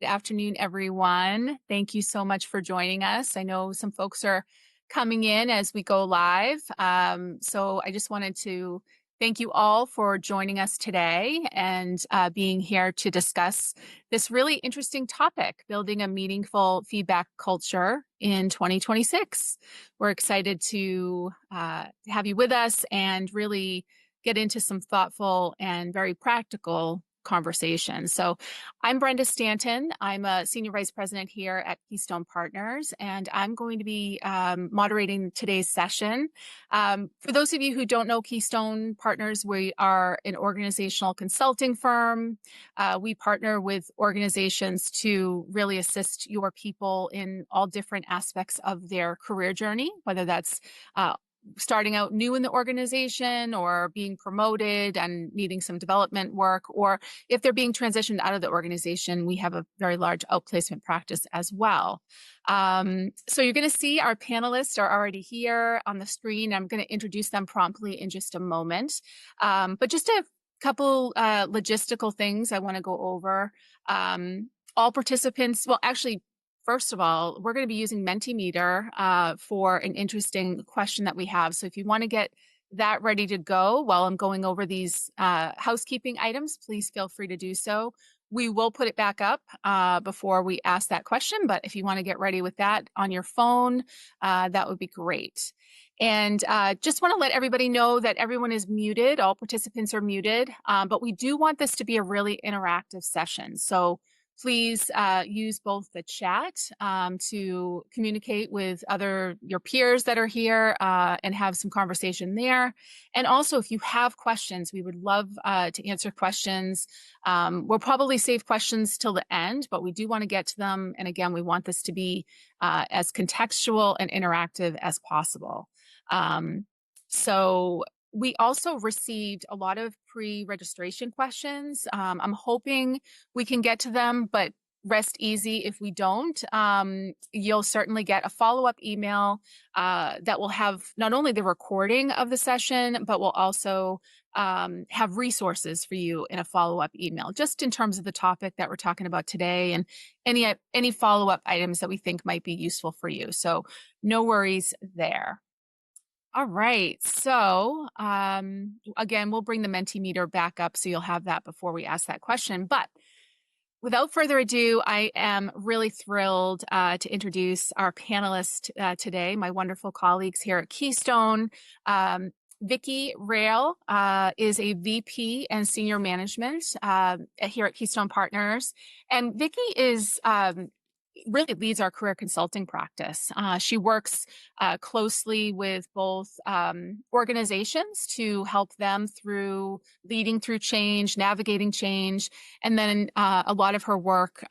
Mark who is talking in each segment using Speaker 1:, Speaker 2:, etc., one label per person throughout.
Speaker 1: Good afternoon, everyone. Thank you so much for joining us. I know some folks are coming in as we go live. So I just wanted to thank you all for joining us today and being here to discuss this really interesting topic, building a meaningful feedback culture in 2026. We're excited to have you with us and really get into some thoughtful and very practical conversation. So I'm Brenda Stanton. I'm a senior vice president here at Keystone Partners, and I'm going to be moderating today's session. For those of you who don't know Keystone Partners, we are an organizational consulting firm. We partner with organizations to really assist your people in all different aspects of their career journey, whether that's starting out new in the organization or being promoted and needing some development work, or if they're being transitioned out of the organization, we have a very large outplacement practice as well. So you're going to see our panelists are already here on the screen. I'm going to introduce them promptly in just a moment. But just a couple logistical things I want to go over. All participants, well, actually, first of all, we're going to be using Mentimeter for an interesting question that we have. So if you want to get that ready to go while I'm going over these housekeeping items, please feel free to do so. We will put it back up before we ask that question, but if you want to get ready with that on your phone, that would be great. And just want to let everybody know that everyone is muted. All participants are muted, but we do want this to be a really interactive session. So please use both the chat to communicate with your peers that are here and have some conversation there. And also, if you have questions, we would love to answer questions. We'll probably save questions till the end, but we do want to get to them. And again, we want this to be as contextual and interactive as possible. So we also received a lot of pre-registration questions. I'm hoping we can get to them, but rest easy if we don't. You'll certainly get a follow-up email that will have not only the recording of the session, but will also have resources for you in a follow-up email, just in terms of the topic that we're talking about today and any follow-up items that we think might be useful for you. So no worries there. All right. So again, we'll bring the Mentimeter back up so you'll have that before we ask that question. But without further ado, I am really thrilled to introduce our panelists today, my wonderful colleagues here at Keystone. Victoria Rayel is a VP and senior management here at Keystone Partners. And Vicki is really leads our career consulting practice. She works closely with both organizations to help them through leading through change, navigating change. And then a lot of her work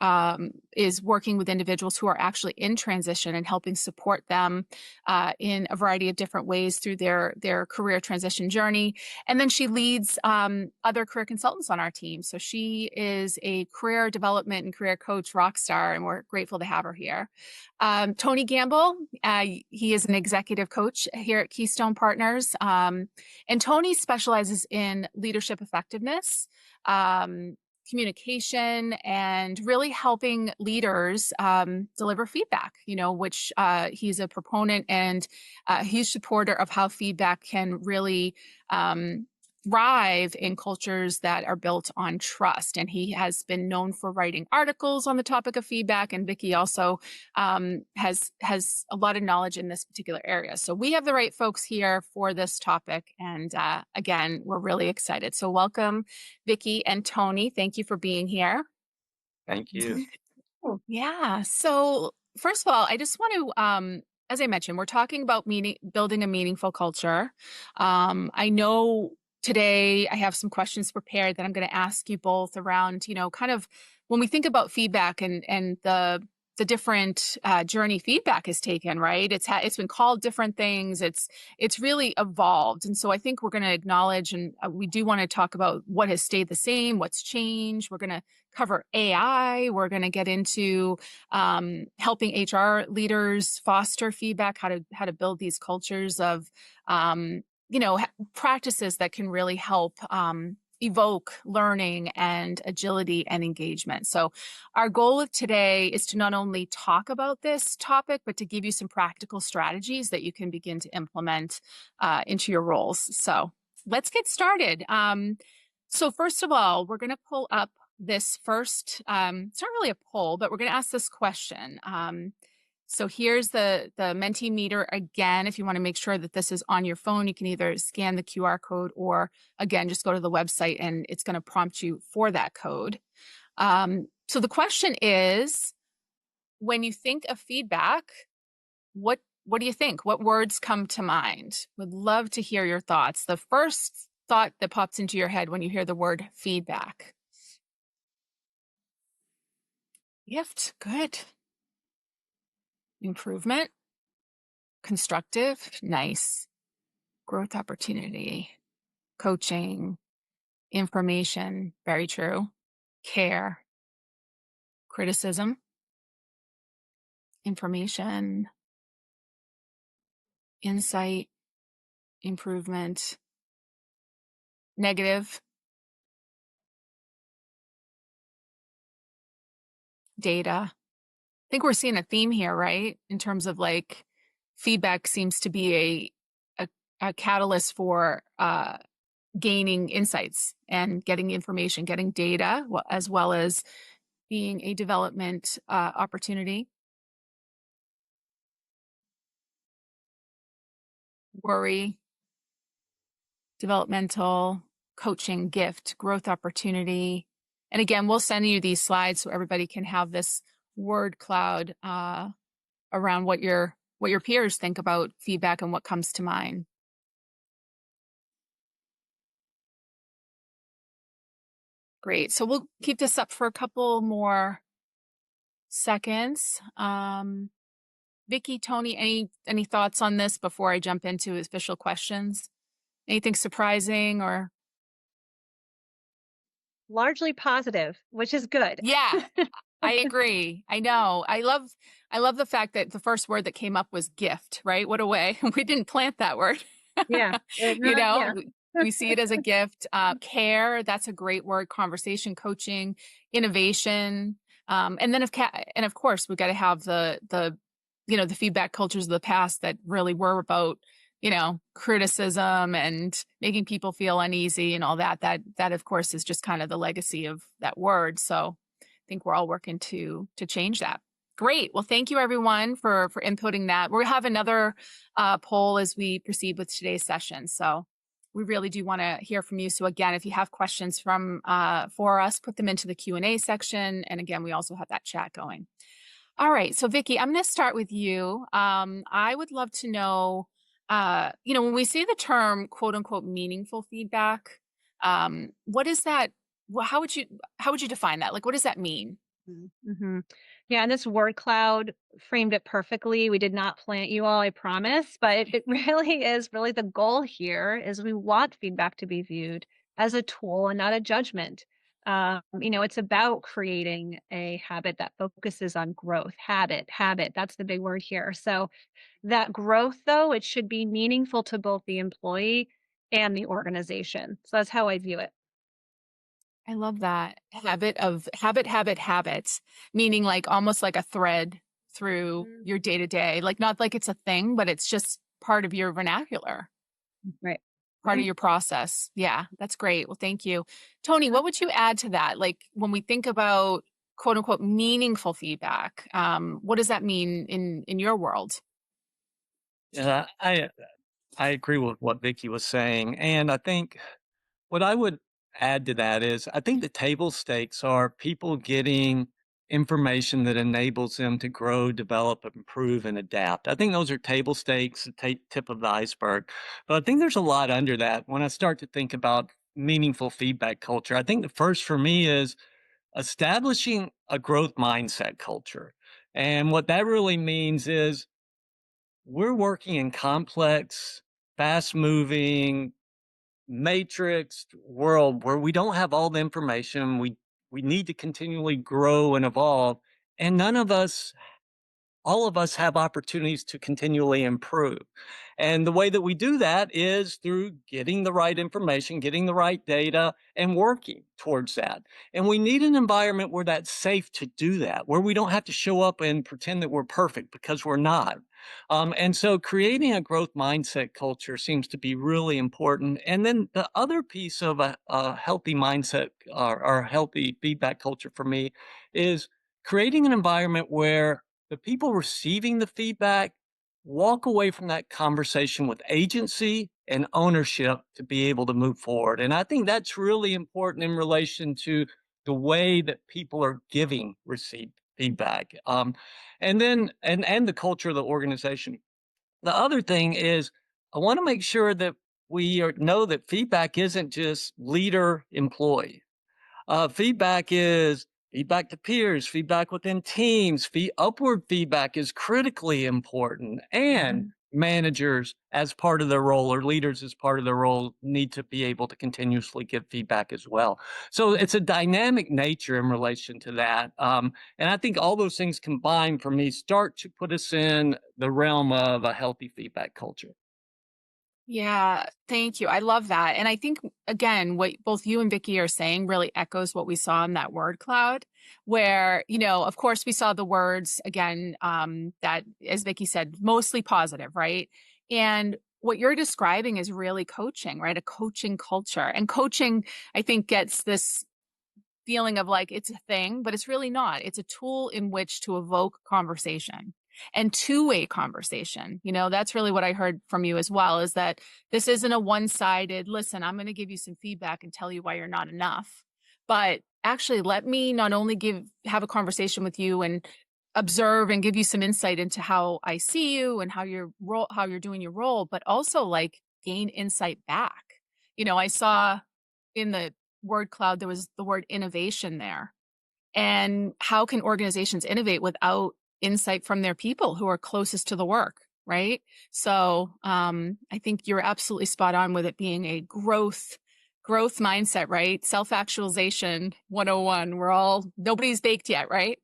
Speaker 1: is working with individuals who are actually in transition and helping support them in a variety of different ways through their career transition journey. And then she leads other career consultants on our team. So she is a career development and career coach rock star, and we're grateful to have her here. Tony Gambill, he is an executive coach here at Keystone Partners. And Tony specializes in leadership effectiveness, communication, and really helping leaders deliver feedback, which he's a proponent and a huge supporter of how feedback can really thrive in cultures that are built on trust. And he has been known for writing articles on the topic of feedback. And Vicki also has a lot of knowledge in this particular area. So we have the right folks here for this topic. And again, we're really excited. So welcome, Vicki and Tony. Thank you for being here.
Speaker 2: Thank you.
Speaker 1: Yeah. So first of all, I just want to, as I mentioned, we're talking about building a meaningful culture. I know today I have some questions prepared that I'm going to ask you both around, kind of when we think about feedback and the different journey feedback has taken, right? It's been called different things. It's really evolved. And so I think we're going to acknowledge, and we do want to talk about what has stayed the same, what's changed. We're going to cover AI. We're going to get into helping HR leaders foster feedback, how to build these cultures of practices that can really help evoke learning and agility and engagement. So, our goal of today is to not only talk about this topic, but to give you some practical strategies that you can begin to implement into your roles. So, let's get started. So, first of all, we're going to pull up this first. It's not really a poll, but we're going to ask this question. So here's the Menti meter again. If you want to make sure that this is on your phone, you can either scan the QR code or again, just go to the website and it's going to prompt you for that code. So the question is, when you think of feedback, what do you think? What words come to mind? Would love to hear your thoughts. The first thought that pops into your head when you hear the word feedback. Gift, good. Improvement, constructive, nice. Growth opportunity, coaching, information, very true, care, criticism, information, insight, improvement, negative, data. I think we're seeing a theme here, right? In terms of like feedback seems to be a catalyst for gaining insights and getting information, getting data, as well as being a development opportunity. Worry, developmental, coaching, gift, growth opportunity. And again, we'll send you these slides so everybody can have this word cloud around what your peers think about feedback and what comes to mind. Great. So we'll keep this up for a couple more seconds. Vicki, Tony, any thoughts on this before I jump into official questions? Anything surprising or?
Speaker 2: Largely positive, which is good.
Speaker 1: Yeah, I agree. I know. I love the fact that the first word that came up was gift, right? What a way. We didn't plant that word.
Speaker 2: Yeah.
Speaker 1: You know,
Speaker 2: Yeah.
Speaker 1: we see it as a gift. Care, that's a great word. Conversation coaching, innovation. And then and of course, we've got to have the the feedback cultures of the past that really were about criticism and making people feel uneasy and all that. That of course is just kind of the legacy of that word. So I think we're all working to change that. Great. Well, thank you everyone for inputting that. We'll have another poll as we proceed with today's session. So we really do want to hear from you. So again, if you have questions for us, put them into the Q&A section. And again, we also have that chat going. All right. So Vicki, I'm going to start with you. I would love to know, when we say the term quote unquote meaningful feedback, what is that? Well, how would you define that? Like, what does that mean?
Speaker 2: Mm-hmm. Yeah, and this word cloud framed it perfectly. We did not plant you all, I promise, but it really is really the goal here is we want feedback to be viewed as a tool and not a judgment. It's about creating a habit that focuses on growth. Habit. That's the big word here. So that growth, though, it should be meaningful to both the employee and the organization. So that's how I view it.
Speaker 1: I love that habits, meaning like almost like a thread through your day to day, like not like it's a thing, but it's just part of your vernacular,
Speaker 2: Right.
Speaker 1: part of your process. Yeah, that's great. Well, thank you. Tony, what would you add to that? Like when we think about quote unquote meaningful feedback, what does that mean in your world?
Speaker 3: Yeah, I agree with what Vicky was saying, and I think what I would add to that is I think the table stakes are people getting information that enables them to grow, develop, improve, and adapt. I think those are table stakes, the tip of the iceberg. But I think there's a lot under that. When I start to think about meaningful feedback culture, I think the first for me is establishing a growth mindset culture. And what that really means is we're working in complex, fast moving, matrix world where we don't have all the information. We need to continually grow and evolve. And none of us all of us have opportunities to continually improve. And the way that we do that is through getting the right information, getting the right data, and working towards that. And we need an environment where that's safe to do that, where we don't have to show up and pretend that we're perfect because we're not. And so creating a growth mindset culture seems to be really important. And then the other piece of a healthy mindset or healthy feedback culture for me is creating an environment where the people receiving the feedback walk away from that conversation with agency and ownership to be able to move forward. And I think that's really important in relation to the way that people are giving received feedback. And the culture of the organization. The other thing is I want to make sure that know that feedback isn't just leader employee. Feedback is feedback to peers, feedback within teams, upward feedback is critically important. And
Speaker 1: Mhm.
Speaker 3: managers, as part of their role, or leaders as part of their role, need to be able to continuously give feedback as well. So it's a dynamic nature in relation to that. And I think all those things combined for me start to put us in the realm of a healthy feedback culture.
Speaker 1: Yeah, thank you. I love that. And I think, again, what both you and Vicky are saying really echoes what we saw in that word cloud, where, of course, we saw the words again, that, as Vicky said, mostly positive, right? And what you're describing is really coaching, right? A coaching culture. And coaching, I think, gets this feeling of like it's a thing, but it's really not. It's a tool in which to evoke conversation and two-way conversation. That's really what I heard from you as well, is that this isn't a one-sided, listen, I'm going to give you some feedback and tell you why you're not enough, but actually let me not only have a conversation with you and observe and give you some insight into how I see you and how you're doing your role, but also like gain insight back. I saw in the word cloud, there was the word innovation there. And how can organizations innovate without insight from their people who are closest to the work, right? So I think you're absolutely spot on with it being a growth mindset, right? Self-actualization 101. Nobody's baked yet, right?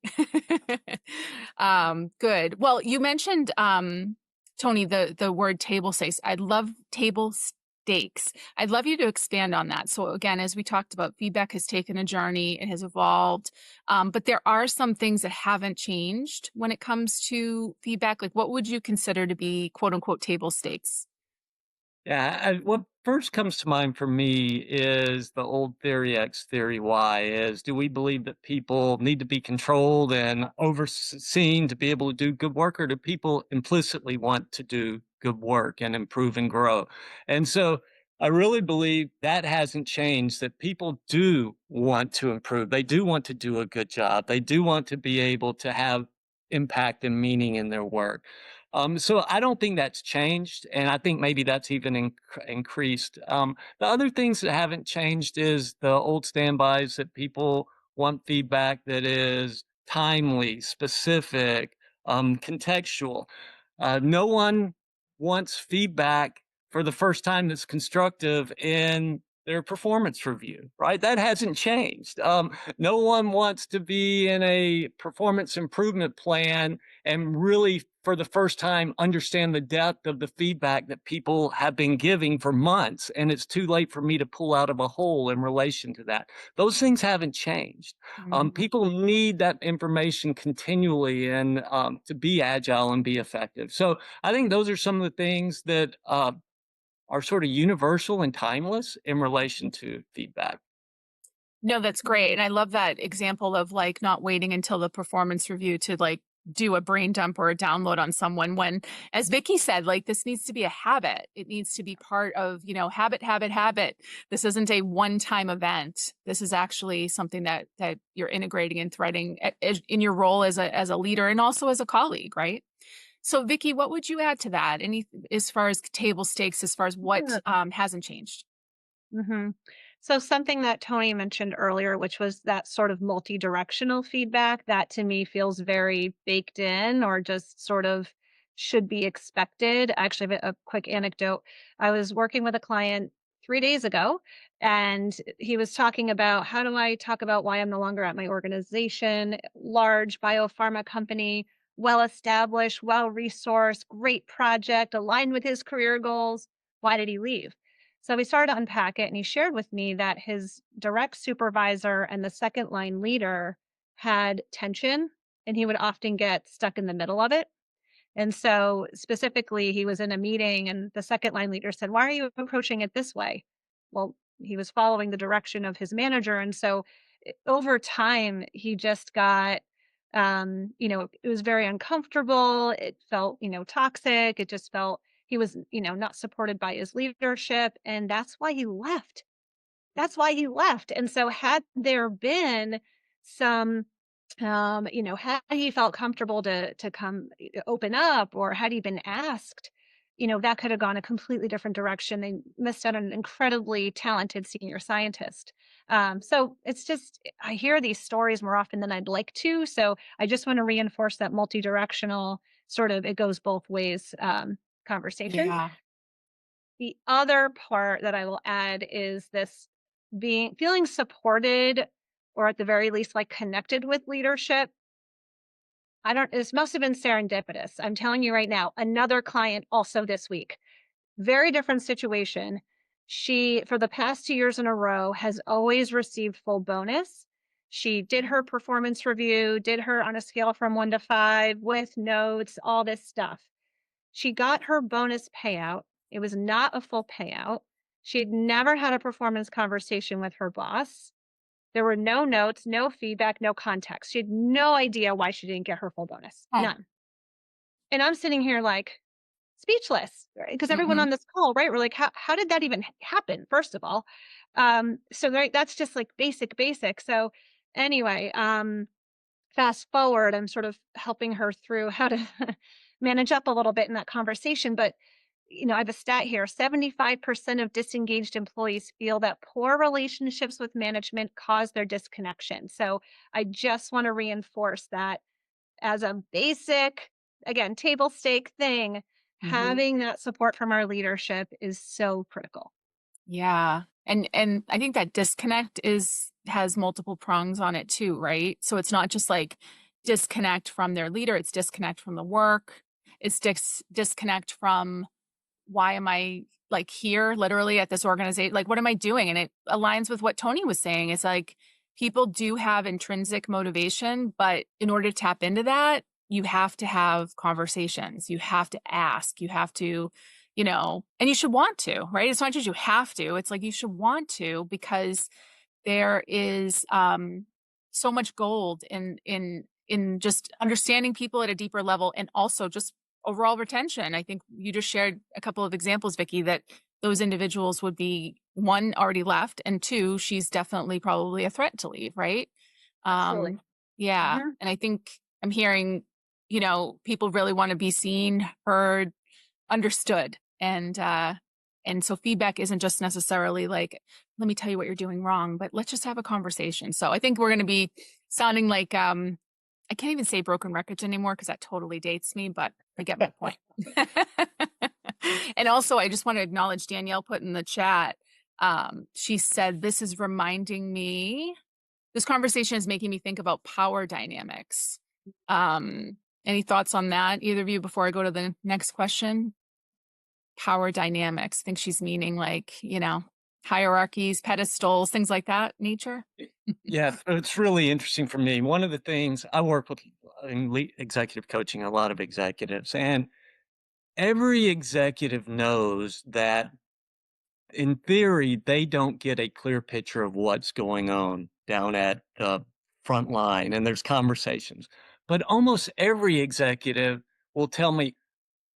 Speaker 1: Good. Well, you mentioned, Tony, the word table stakes. I love table stakes. I'd love you to expand on that. So again, as we talked about, feedback has taken a journey, it has evolved, but there are some things that haven't changed when it comes to feedback. Like, what would you consider to be quote unquote table stakes?
Speaker 3: Yeah, what first comes to mind for me is the old theory X, theory Y. Is do we believe that people need to be controlled and overseen to be able to do good work, or do people implicitly want to do good work and improve and grow? And so I really believe that hasn't changed, that people do want to improve. They do want to do a good job. They do want to be able to have impact and meaning in their work. So I don't think that's changed, and I think maybe that's even increased. The other things that haven't changed is the old standbys that people want feedback that is timely, specific, contextual. No one wants feedback for the first time that's constructive in their performance review, right? That hasn't changed. No one wants to be in a performance improvement plan and really for the first time understand the depth of the feedback that people have been giving for months, and it's too late for me to pull out of a hole in relation to that. Those things haven't changed.
Speaker 1: Mhm.
Speaker 3: People need that information continually and to be agile and be effective. So I think those are some of the things that are sort of universal and timeless in relation to feedback.
Speaker 1: No, that's great. And I love that example of like not waiting until the performance review to like do a brain dump or a download on someone when, as Vicky said, like this needs to be a habit. It needs to be part of, habit, habit, habit. This isn't a one-time event. This is actually something that you're integrating and threading in your role as a leader and also as a colleague, right? So Vicky, what would you add to that? Any as far as table stakes, as far as what
Speaker 2: Yeah.
Speaker 1: hasn't changed?
Speaker 2: Mhm. So something that Tony mentioned earlier, which was that sort of multi-directional feedback, that to me feels very baked in or just sort of should be expected. I actually have a quick anecdote. I was working with a client 3 days ago, and he was talking about how do I talk about why I'm no longer at my organization, large biopharma company. well-established, well-resourced, great project, aligned with his career goals. Why did he leave? So we started to unpack it, and he shared with me that his direct supervisor and the second line leader had tension, and he would often get stuck in the middle of it. And so specifically, he was in a meeting and the second line leader said, "Why are you approaching it this way?" Well, he was following the direction of his manager. And so over time, he just got, it was very uncomfortable. It felt, toxic. It just felt he was, not supported by his leadership. And that's why he left. That's why he left. And so had there been some had he felt comfortable to come open up, or had he been asked, that could have gone a completely different direction. They missed out on an incredibly talented senior scientist. So it's just I hear these stories more often than I'd like to. So I just want to reinforce that multi-directional sort of it goes both ways conversation.
Speaker 1: Yeah.
Speaker 2: The other part that I will add is this being feeling supported, or at the very least, like, connected with leadership. I don't this must have been serendipitous. I'm telling you right now, another client also this week, very different situation. She, for the past 2 years in a row, has always received full bonus. She did her performance review, did her on a scale from 1 to 5 with notes, all this stuff. She got her bonus payout. It was not a full payout. She had never had a performance conversation with her boss. There were no notes, no feedback, no context. She had no idea why she didn't get her full bonus.
Speaker 1: Huh.
Speaker 2: None. And I'm sitting here like speechless, right? Because everyone
Speaker 1: Mhm.
Speaker 2: on this call, right? We're like, how did that even happen? First of all. So right, that's just like basic. So anyway, fast forward, I'm sort of helping her through how to manage up a little bit in that conversation. But, I have a stat here 75% of disengaged employees feel that poor relationships with management cause their disconnection. So I just want to reinforce that as a basic, again, table stake thing,
Speaker 1: Mhm.
Speaker 2: having that support from our leadership is so critical.
Speaker 1: Yeah. And I think that disconnect has multiple prongs on it too, right? So it's not just like disconnect from their leader, it's disconnect from the work. It's disconnect from why am I like here literally at this organization? Like what am I doing? And it aligns with what Tony was saying. It's like people do have intrinsic motivation, but in order to tap into that, you have to have conversations. You have to ask. You have to and you should want to, right? It's not just you have to, it's like you should want to because there is so much gold in just understanding people at a deeper level and also just overall retention. I think you just shared a couple of examples, Vicky, that those individuals would be one already left and two, she's definitely probably a threat to leave, right?
Speaker 2: Absolutely.
Speaker 1: Yeah.
Speaker 2: Hmm.
Speaker 1: And I think I'm hearing, people really want to be seen, heard, understood. And so feedback isn't just necessarily like, let me tell you what you're doing wrong, but let's just have a conversation. So I think we're going to be sounding like I can't even say broken records anymore because that totally dates me, but I get my point. And also I just want to acknowledge Danielle put in the chat. She said, this conversation is making me think about power dynamics. Any thoughts on that, either of you, before I go to the next question? Power dynamics. I think she's meaning like, hierarchies, pedestals, things like that nature.
Speaker 3: Yeah, it's really interesting for me. One of the things I work with in executive coaching, a lot of executives, and every executive knows that in theory, they don't get a clear picture of what's going on down at the front line, and there's conversations. But almost every executive will tell me,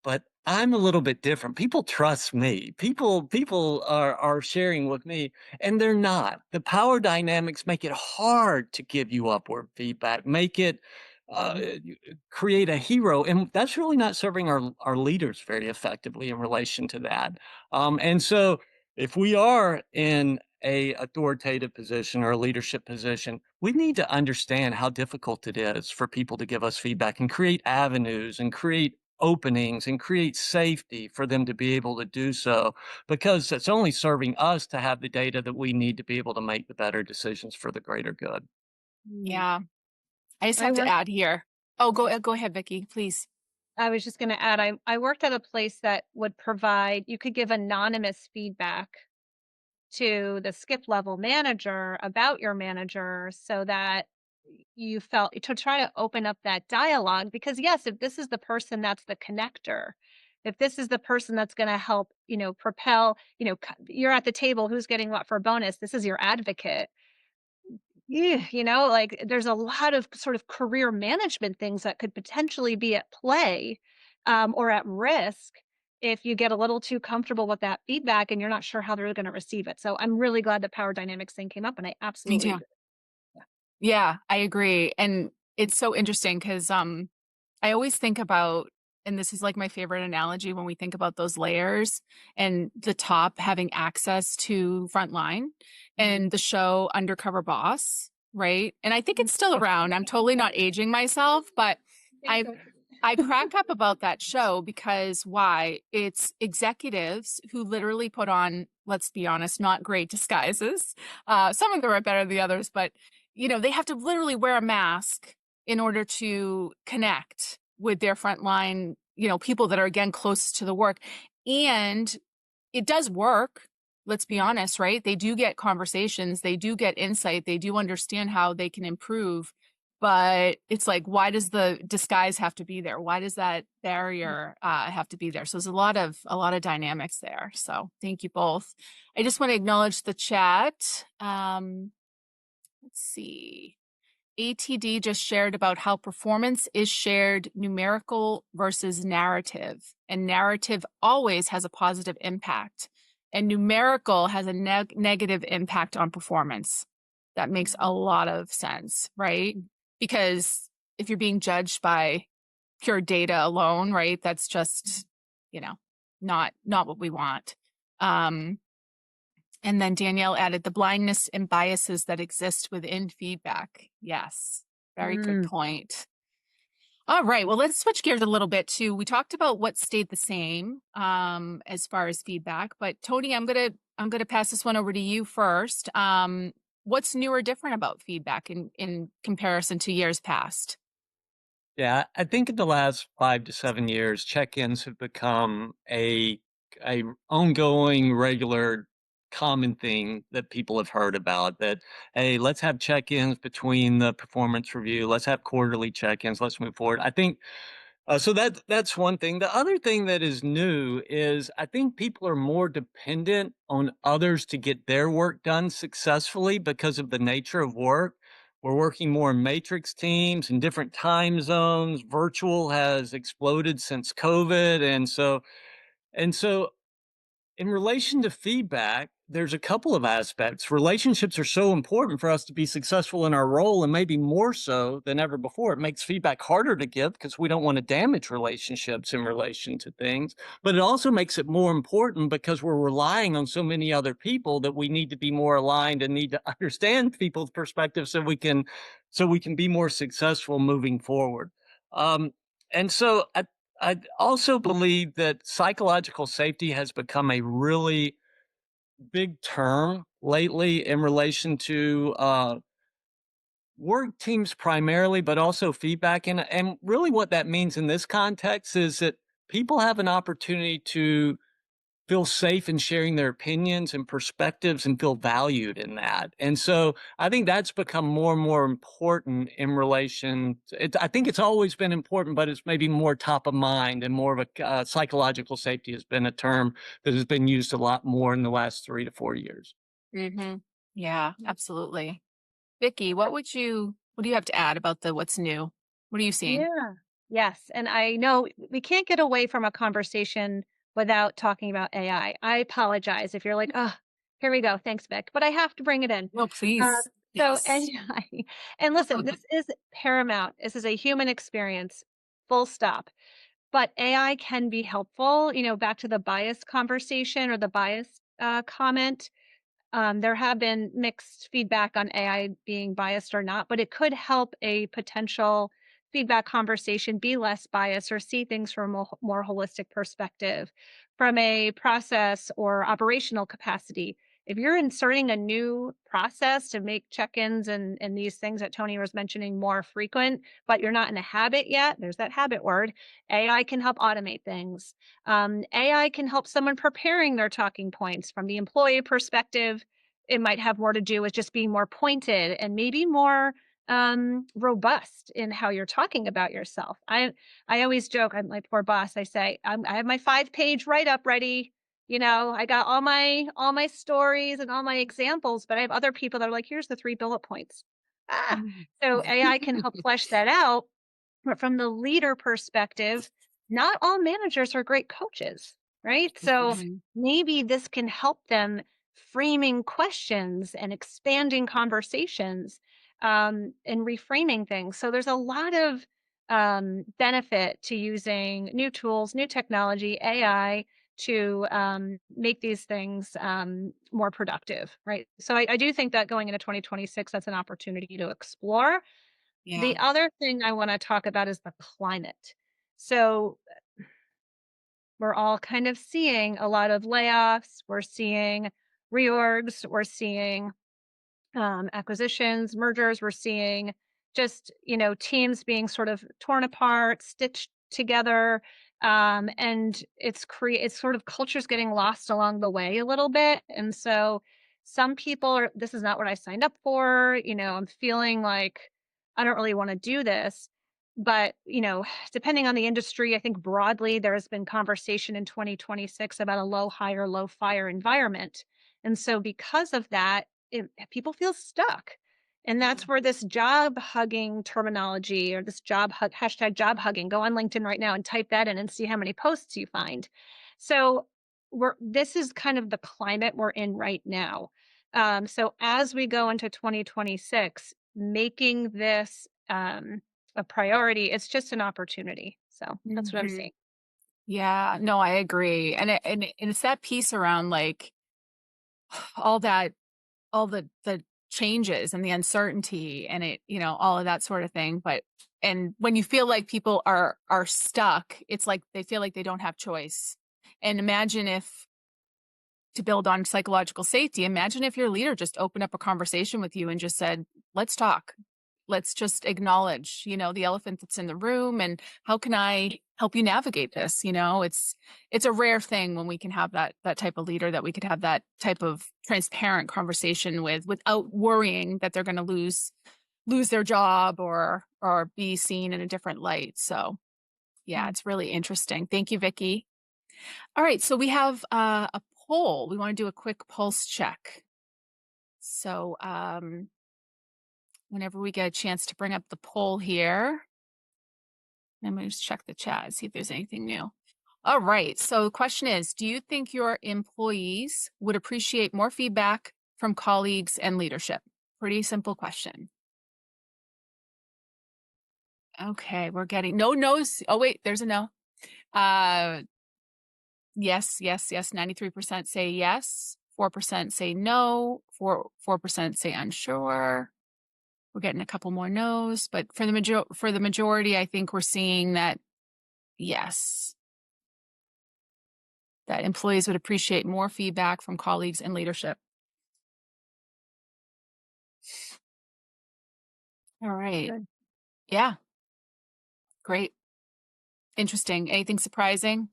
Speaker 3: but I'm a little bit different. People trust me. People are sharing with me, and they're not. The power dynamics make it hard to give you upward feedback, make it create a hero, and that's really not serving our leaders very effectively in relation to that. And so, if we are in a authoritative position or a leadership position, we need to understand how difficult it is for people to give us feedback and create avenues and create openings and create safety for them to be able to do so, because it's only serving us to have the data that we need to be able to make the better decisions for the greater good.
Speaker 2: Mm.
Speaker 1: Yeah. I just
Speaker 2: I
Speaker 1: have to
Speaker 2: work
Speaker 1: add here. Oh, go ahead, Vicky, please.
Speaker 2: I was just going to add, I worked at a place that would provide, you could give anonymous feedback to the skip level manager about your manager so that you felt to try to open up that dialogue. Because yes, if this is the person that's the connector, if this is the person that's going to help, propel, you're at the table, who's getting what for bonus, this is your advocate. Yeah, like there's a lot of sort of career management things that could potentially be at play, or at risk if you get a little too comfortable with that feedback and you're not sure how they're going to receive it. So I'm really glad the power dynamics thing came up, and I
Speaker 1: Me
Speaker 2: absolutely
Speaker 1: too.
Speaker 2: agree. Yeah.
Speaker 1: Yeah, I agree. And it's so interesting because I always think about, and this is like my favorite analogy when we think about those layers and the top having access to frontline
Speaker 2: Mhm.
Speaker 1: and the show Undercover Boss, right? And I think
Speaker 2: Mhm.
Speaker 1: it's still around. I'm totally not aging myself, but
Speaker 2: Think
Speaker 1: I
Speaker 2: so.
Speaker 1: I crack up about that show because why? It's executives who literally put on, let's be honest, not great disguises. Some of them are better than the others, but they have to literally wear a mask in order to connect with their frontline, people that are again closest to the work. And it does work. Let's be
Speaker 2: Mhm.
Speaker 1: honest, right? They do get conversations, they do get insight, they do understand how they can improve. But it's like, why does the disguise have to be there? Why does that barrier have to be there? So there's a lot of dynamics there. So thank you both. I just want to acknowledge the chat. Let's see. ATD just shared about how performance is shared numerical versus narrative, and narrative always has a positive impact, and numerical has a negative impact on performance. That makes a
Speaker 2: Mhm.
Speaker 1: lot of sense, right? Because if you're being judged by pure data alone, right, that's just, you know, not what we want. Um, and then Danielle added the blindness and biases that exist within feedback. Yes, very good
Speaker 2: Mm.
Speaker 1: point. All right, well, let's switch gears a little bit too. We talked about what stayed the same as far as feedback, but Tony, I'm gonna pass this one over to you first. What's new or different about feedback in comparison to years past?
Speaker 3: Yeah, I think in the last 5 to 7 years, check-ins have become a ongoing, regular, common thing that people have heard about, that, "Hey, let's have check-ins between the performance review. Let's have quarterly check-ins. Let's move forward." I think so that's one thing. The other thing that is new is I think people are more dependent on others to get their work done successfully because of the nature of work. We're working more in matrix teams in different time zones. Virtual has exploded since COVID, and so in relation to feedback, there's a couple of aspects. Relationships are so important for us to be successful in our role, and maybe more so than ever before. It makes feedback harder to give because we don't want to damage relationships in relation to things. But it also makes it more important because we're relying on so many other people that we need to be more aligned and need to understand people's perspectives so we can be more successful moving forward. Um, and so I also believe that psychological safety has become a really big term lately in relation to work teams primarily, but also feedback. And really, what that means in this context is that people have an opportunity to feel safe in sharing their opinions and perspectives and feel valued in that. And so I think that's become more and more important in relation to it. I think it's always been important, but it's maybe more top of mind, and more of a psychological safety has been a term that has been used a lot more in the last 3 to 4 years.
Speaker 1: Mm-hmm. Yeah, absolutely. Vicky, what do you have to add about the what's new? What are you seeing?
Speaker 2: Yeah. Yes, and I know we can't get away from a conversation without talking about AI. I apologize if you're like, "Oh, here we go. Thanks, Vic," but I have to bring it in.
Speaker 1: No,
Speaker 2: Uh,
Speaker 1: please.
Speaker 2: so
Speaker 1: Yes.
Speaker 2: AI, and listen, this is paramount. This is a human experience, full stop. But AI can be helpful. Back to the bias conversation or the bias comment. There have been mixed feedback on AI being biased or not, but it could help a potential feedback conversation be less biased or see things from a more holistic perspective. From a process or operational capacity, if you're inserting a new process to make check-ins and these things that Tony was mentioning more frequent, but you're not in a habit yet, there's that habit word. AI can help automate things. AI can help someone preparing their talking points from the employee perspective. It might have more to do with just being more pointed and maybe more robust in how you're talking about yourself. I always joke, I'm my poor boss. I say, I have my 5-page write-up ready. I got all my stories and all my examples, but I have other people that are like, here's the 3 bullet points. Ah,
Speaker 1: Mhm.
Speaker 2: so AI can help flesh that out. But from the leader perspective, not all managers are great coaches, right? So
Speaker 1: Mhm.
Speaker 2: maybe this can help them framing questions and expanding conversations, and reframing things. So there's a lot of benefit to using new tools, new technology, AI to make these things more productive, right? So I do think that going into 2026, that's an opportunity to explore.
Speaker 1: Yeah.
Speaker 2: The other thing I wanna talk about is the climate. So, we're all kind of seeing a lot of layoffs, we're seeing reorgs, we're seeing acquisitions, mergers. We're seeing just, teams being sort of torn apart, stitched together. And it's sort of culture's getting lost along the way a little bit. And so some people are, this is not what I signed up for. I'm feeling like I don't really want to do this. But, depending on the industry, I think broadly there has been conversation in 2026 about a low hire, low fire environment. And so because of that, people feel stuck. And that's where this job hugging terminology or this hashtag job hugging, go on LinkedIn right now and type that in and see how many posts you find. So this is kind of the climate we're in right now. So as we go into 2026, making this a priority, it's just an opportunity. So that's what I'm
Speaker 1: Mhm.
Speaker 2: seeing.
Speaker 1: Yeah, no, I agree. And it's that piece around like all that all the changes and the uncertainty and all of that sort of thing. But and when you feel like people are stuck, it's like they feel like they don't have choice. And imagine if to build on psychological safety, imagine if your leader just opened up a conversation with you and just said, let's talk. Let's just acknowledge, the elephant that's in the room and how can I help you navigate this? It's a rare thing when we can have that type of leader that we could have that type of transparent conversation with without worrying that they're going to lose their job or be seen in a different light. So yeah,
Speaker 2: Mm,
Speaker 1: it's really interesting. Thank you, Vicky. All right, so we have a poll. We want to do a quick pulse check. So, whenever we get a chance to bring up the poll here, let me just check the chat and see if there's anything new. All right. So, the question is, do you think your employees would appreciate more feedback from colleagues and leadership? Pretty simple question. Okay, we're getting no no's. Oh, wait, there's a no. Uh, yes, yes, yes. 93% say yes. 4% say no. 4% say unsure. We're getting a couple more no's, but for the majority, I think we're seeing that yes, that employees would appreciate more feedback from colleagues and leadership. All right.
Speaker 2: good.
Speaker 1: Yeah, great. Interesting. Anything surprising?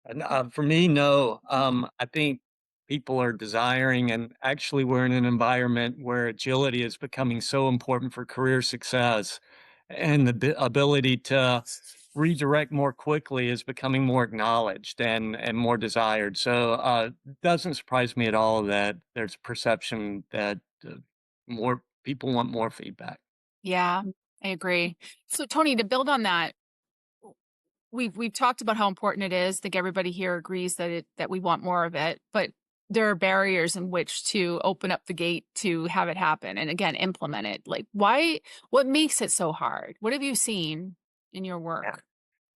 Speaker 3: And, for me, no. I think people are desiring, and actually, we're in an environment where agility is becoming so important for career success, and the ability to redirect more quickly is becoming more acknowledged and more desired. So, it doesn't surprise me at all that there's perception that more people want more feedback.
Speaker 1: Yeah, I agree. So Tony, to build on that, we've talked about how important it is. I think everybody here agrees that we want more of it, but there are barriers in which to open up the gate to have it happen and again implement it. Like what makes it so hard? What have you seen in your
Speaker 3: Yeah.
Speaker 1: work?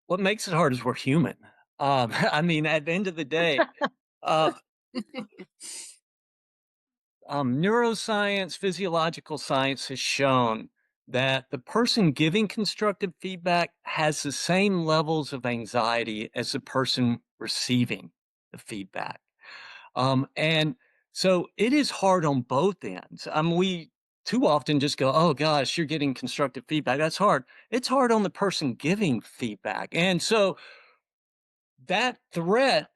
Speaker 3: What makes it hard is we're human. I mean, at the end of the day, uh, neuroscience, physiological science has shown that the person giving constructive feedback has the same levels of anxiety as the person receiving the feedback. And so it is hard on both ends. We too often just go, oh gosh, you're getting constructive feedback. That's hard. It's hard on the person giving feedback. And so that threat,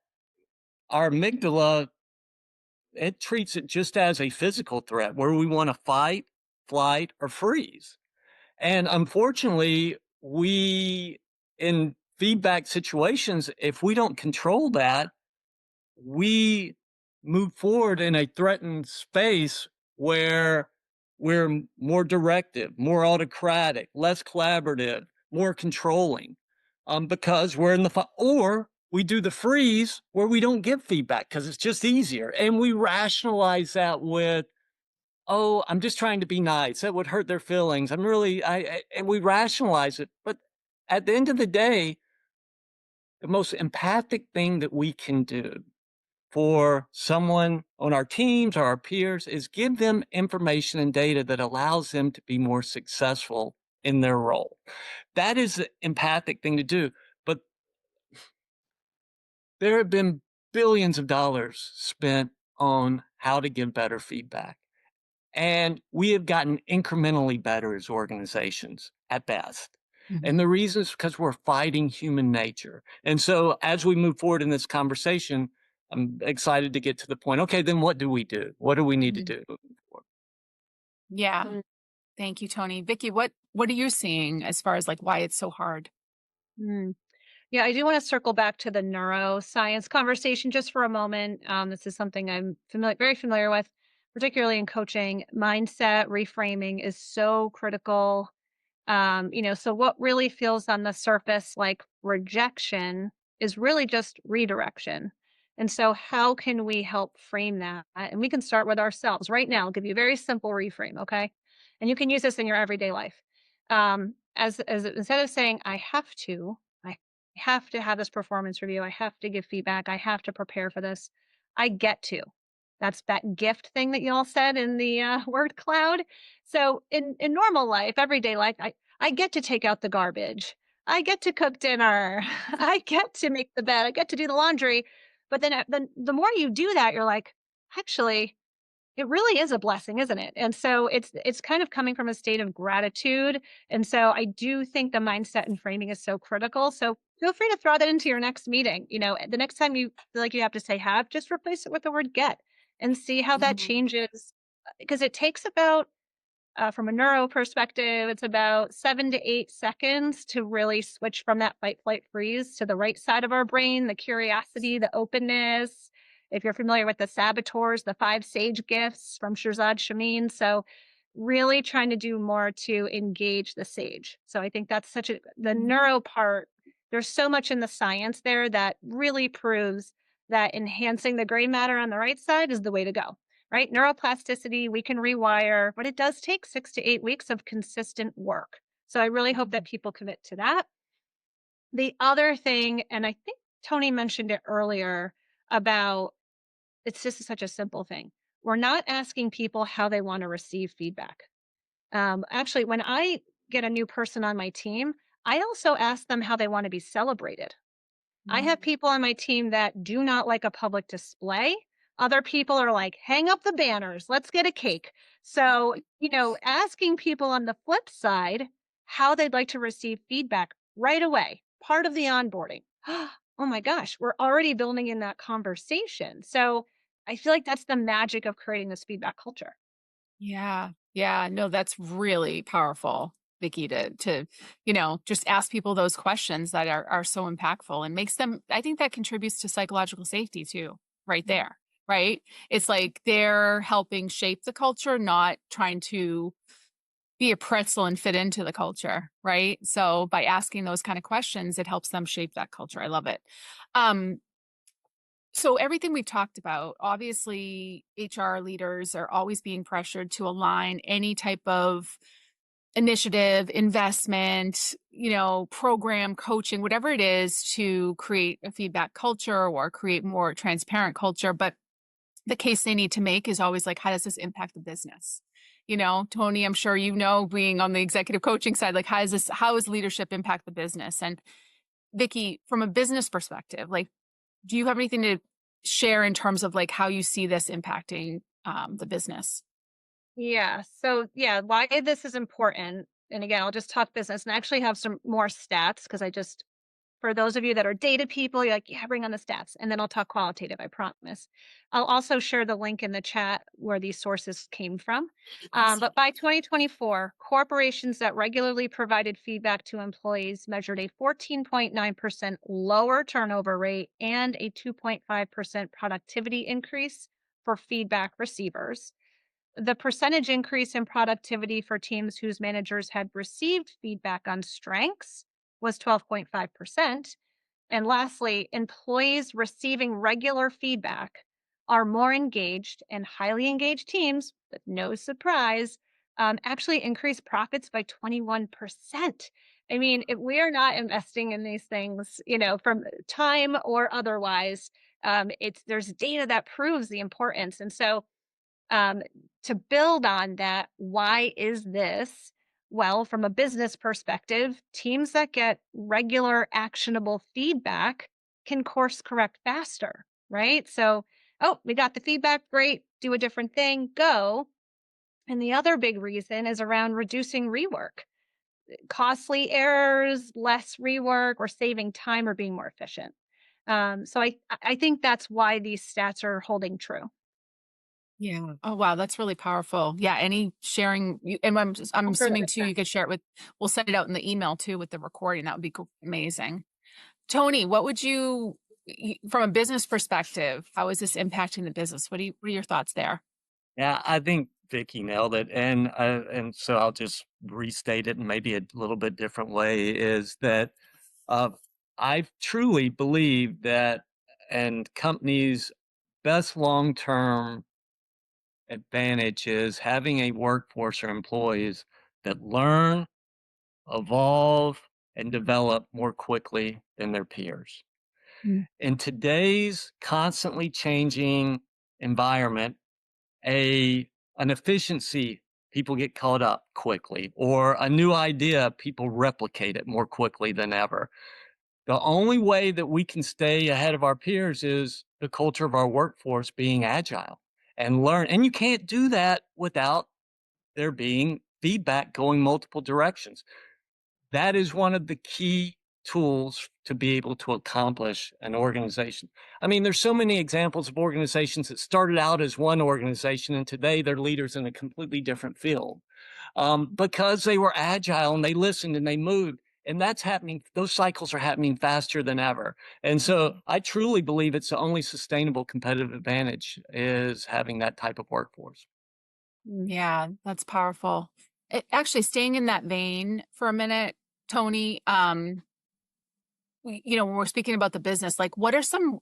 Speaker 3: our amygdala, it treats it just as a physical threat where we want to fight, flight, or freeze. And unfortunately, we, in feedback situations, if we don't control that, we move forward in a threatened space where we're more directive, more autocratic, less collaborative, more controlling, because we're in the or we do the freeze where we don't give feedback because it's just easier, and we rationalize that with, oh, I'm just trying to be nice. That would hurt their feelings. I'm really, and we rationalize it. But at the end of the day, the most empathic thing that we can do for someone on our teams or our peers is give them information and data that allows them to be more successful in their role. That is the empathic thing to do. But there have been billions of dollars spent on how to give better feedback. And we have gotten incrementally better as organizations at best. And the reason is because we're fighting human nature. And so as we move forward in this conversation, I'm excited to get to the point. Okay, then what do we do? What do we need to do moving forward?
Speaker 1: Yeah.
Speaker 2: Mm.
Speaker 1: Thank you, Tony. Vicky, what are you seeing as far as like why it's so hard?
Speaker 2: Mm. Yeah, I do want to circle back to the neuroscience conversation just for a moment. This is something I'm very familiar with, particularly in coaching. Mindset reframing is so critical. So what really feels on the surface like rejection is really just redirection. And so how can we help frame that? And we can start with ourselves right now. I'll give you a very simple reframe, okay? And you can use this in your everyday life. As instead of saying I have to have this performance review, I have to give feedback, I have to prepare for this. I get to. That's that gift thing that you all said in the word cloud. So in normal life, everyday life, I get to take out the garbage. I get to cook dinner. I get to make the bed. I get to do the laundry. But then the more you do that, you're like, actually, it really is a blessing, isn't it? And so it's kind of coming from a state of gratitude. And so I do think the mindset and framing is so critical. So feel free to throw that into your next meeting. The next time you feel like you have to say have, just replace it with the word get and see how that
Speaker 1: Mhm.
Speaker 2: changes. Because it takes about from a neuro perspective, it's about 7 to 8 seconds to really switch from that fight, flight, freeze to the right side of our brain, the curiosity, the openness. If you're familiar with the saboteurs, the 5 sage gifts from Shirzad Shamin. So, really trying to do more to engage the sage. So, I think that's the neuro part. There's so much in the science there that really proves that enhancing the gray matter on the right side is the way to go, right? Neuroplasticity, we can rewire, but it does take 6 to 8 weeks of consistent work. So I really hope that people commit to that. The other thing, and I think Tony mentioned it earlier about it's just such a simple thing. We're not asking people how they want to receive feedback. Actually, when I get a new person on my team, I also ask them how they want to be celebrated. I have
Speaker 1: Mhm.
Speaker 2: people on my team that do not like a public display. Other people are like, hang up the banners, let's get a cake. So, asking people on the flip side how they'd like to receive feedback right away, part of the onboarding. Oh my gosh, we're already building in that conversation. So, I feel like that's the magic of creating this feedback culture.
Speaker 1: Yeah. Yeah. No, that's really powerful, Vicky, to just ask people those questions that are so impactful and makes them, I think that contributes to psychological safety too, right there. Right. It's like they're helping shape the culture, not trying to be a pretzel and fit into the culture. Right. So by asking those kind of questions, it helps them shape that culture. I love it. Um, so everything we've talked about, obviously HR leaders are always being pressured to align any type of initiative, investment, program, coaching, whatever it is to create a feedback culture or create more transparent culture. But the case they need to make is always like, how does this impact the business? Tony, I'm sure being on the executive coaching side, like how does leadership impact the business? And Vicky, from a business perspective, like, do you have anything to share in terms of like how you see this impacting the business?
Speaker 2: Yeah. So, yeah, why this is important. And again, I'll just talk business and actually have some more stats because for those of you that are data people, you're like, yeah, bring on the stats. And then I'll talk qualitative, I promise. I'll also share the link in the chat where these sources came from.
Speaker 1: Awesome.
Speaker 2: But by 2024, corporations that regularly provided feedback to employees measured a 14.9% lower turnover rate and a 2.5% productivity increase for feedback receivers. The percentage increase in productivity for teams whose managers had received feedback on strengths was 12.5%. And lastly, employees receiving regular feedback are more engaged, and highly engaged teams, but no surprise, actually increase profits by 21%. I mean, if we are not investing in these things, from time or otherwise, there's data that proves the importance. And so, um, to build on that, why is this? Well, from a business perspective, teams that get regular actionable feedback can course correct faster, right? So, oh, we got the feedback, great, do a different thing, go. And the other big reason is around reducing rework, costly errors, less rework, or saving time or being more efficient. So I think that's why these stats are holding true.
Speaker 1: Yeah. Oh, wow. That's really powerful. Yeah. Any sharing, and I'm
Speaker 2: I'll share that
Speaker 1: assuming
Speaker 2: with
Speaker 1: too,
Speaker 2: you.
Speaker 1: you could share it with, we'll send it out in the email too with the recording. That would be amazing. Tony, what would from a business perspective, how is this impacting the business? What are your thoughts there?
Speaker 3: Yeah, I think Vicky nailed it, and so I'll just restate it in maybe a little bit different way. Is that uh, I truly believe that, and companies' best long term advantage is having a workforce or employees that learn, evolve, and develop more quickly than their peers.
Speaker 1: Mm.
Speaker 3: In today's constantly changing environment, a an efficiency, people get caught up quickly, or a new idea, people replicate it more quickly than ever. The only way that we can stay ahead of our peers is the culture of our workforce being agile and learn. And you can't do that without there being feedback going multiple directions. That is one of the key tools to be able to accomplish an organization. I mean, there's so many examples of organizations that started out as one organization and today they're leaders in a completely different field, because they were agile and they listened and they moved. And that's happening. Those cycles are happening faster than ever. And so I truly believe it's the only sustainable competitive advantage is having that type of workforce.
Speaker 1: Yeah, that's powerful. Actually, staying in that vein for a minute, Tony, when we're speaking about the business, like what are some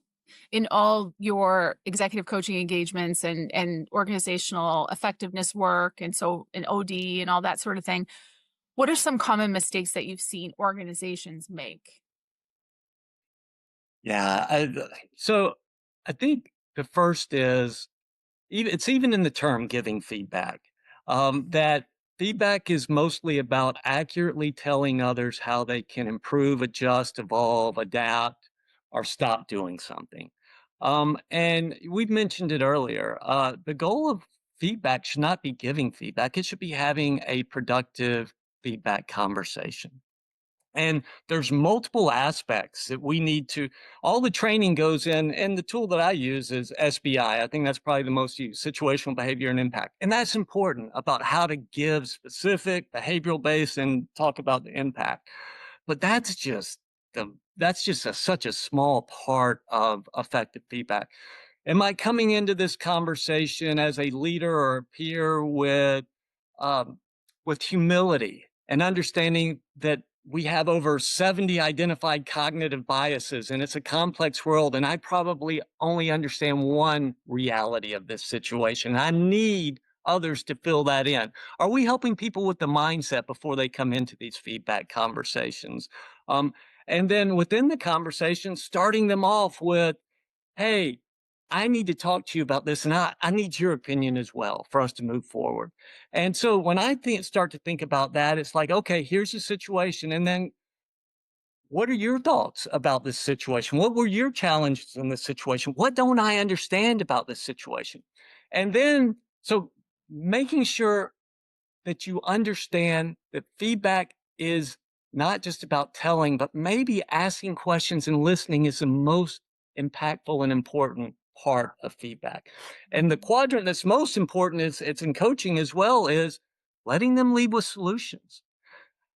Speaker 1: in all your executive coaching engagements and organizational effectiveness work and so in OD and all that sort of thing, what are some common mistakes that you've seen organizations make?
Speaker 3: Yeah. So I think the first is even in the term giving feedback, that feedback is mostly about accurately telling others how they can improve, adjust, evolve, adapt, or stop doing something. And we've mentioned it earlier. The goal of feedback should not be giving feedback, it should be having a productive feedback conversation. And there's multiple aspects that we need to, all the training goes in, and the tool that I use is SBI. I think that's probably the most used, situational behavior and impact. And that's important about how to give specific behavioral base and talk about the impact. But such a small part of effective feedback. Am I coming into this conversation as a leader or a peer um, with humility and understanding that we have over 70 identified cognitive biases and it's a complex world and I probably only understand one reality of this situation. I need others to fill that in. Are we helping people with the mindset before they come into these feedback conversations? Um, and then within the conversation, starting them off with, hey, I need to talk to you about this, and I need your opinion as well for us to move forward. And so when I start to think about that, it's like, okay, here's the situation. And then what are your thoughts about this situation? What were your challenges in this situation? What don't I understand about this situation? And then, so making sure that you understand that feedback is not just about telling, but maybe asking questions and listening is the most impactful and important part of feedback. And the quadrant that's most important is it's in coaching as well, is letting them lead with solutions.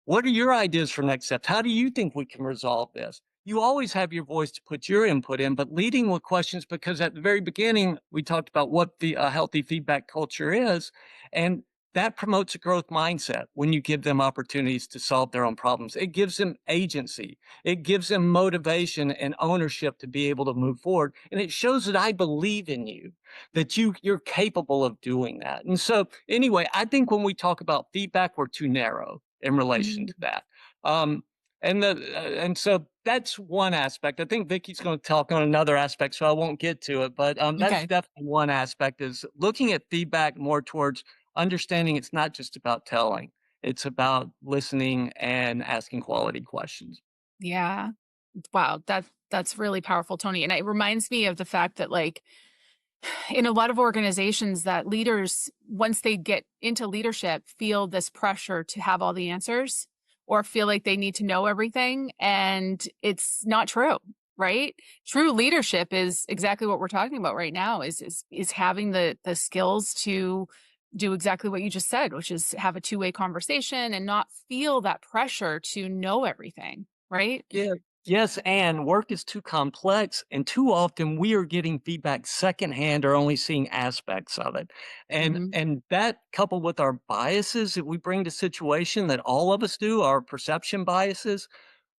Speaker 3: What are your ideas for next steps? How do you think we can resolve this? You always have your voice to put your input in, but leading with questions, because at the very beginning, we talked about what the healthy feedback culture is. And that promotes a growth mindset when you give them opportunities to solve their own problems. It gives them agency. It gives them motivation and ownership to be able to move forward. And it shows that I believe in you, that you're capable of doing that. And so anyway, I think when we talk about feedback, we're too narrow in relation to that. Um, and so that's one aspect. I think Vicky's going to talk on another aspect, so I won't get to it. But that's
Speaker 1: Okay.
Speaker 3: definitely one aspect, is looking at feedback more towards understanding it's not just about telling; it's about listening and asking quality questions.
Speaker 1: Yeah. Wow, that's really powerful, Tony. And it reminds me of the fact that, like, in a lot of organizations, that leaders, once they get into leadership, feel this pressure to have all the answers or feel like they need to know everything. And it's not true, right? True leadership is exactly what we're talking about right now, is having the skills to do exactly what you just said, which is have a two-way conversation and not feel that pressure to know everything, right?
Speaker 3: Yeah. Yes, and work is too complex, and too often we are getting feedback secondhand or only seeing aspects of it. And
Speaker 1: Hmm.
Speaker 3: and that, coupled with our biases that we bring to situation, that all of us do, our perception biases,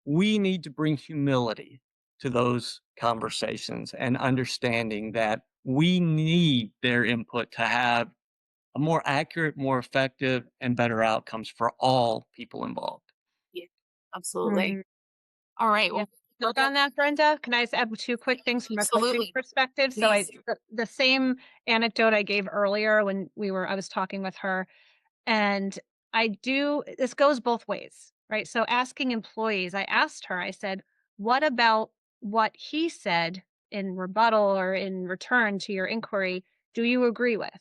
Speaker 3: we need to bring humility to those conversations and understanding that we need their input to have a more accurate, more effective, and better outcomes for all people involved.
Speaker 1: Yeah, absolutely.
Speaker 2: Mhm.
Speaker 1: All right.
Speaker 2: Yeah.
Speaker 1: Well,
Speaker 2: Work on that, Brenda. Can I just add two quick things from a coaching
Speaker 1: absolutely.
Speaker 2: perspective? So
Speaker 1: Please.
Speaker 2: the same anecdote I gave earlier when I was talking with her, and this goes both ways, right? So asking employees, I asked her, I said, what about what he said in rebuttal or in return to your inquiry do you agree with?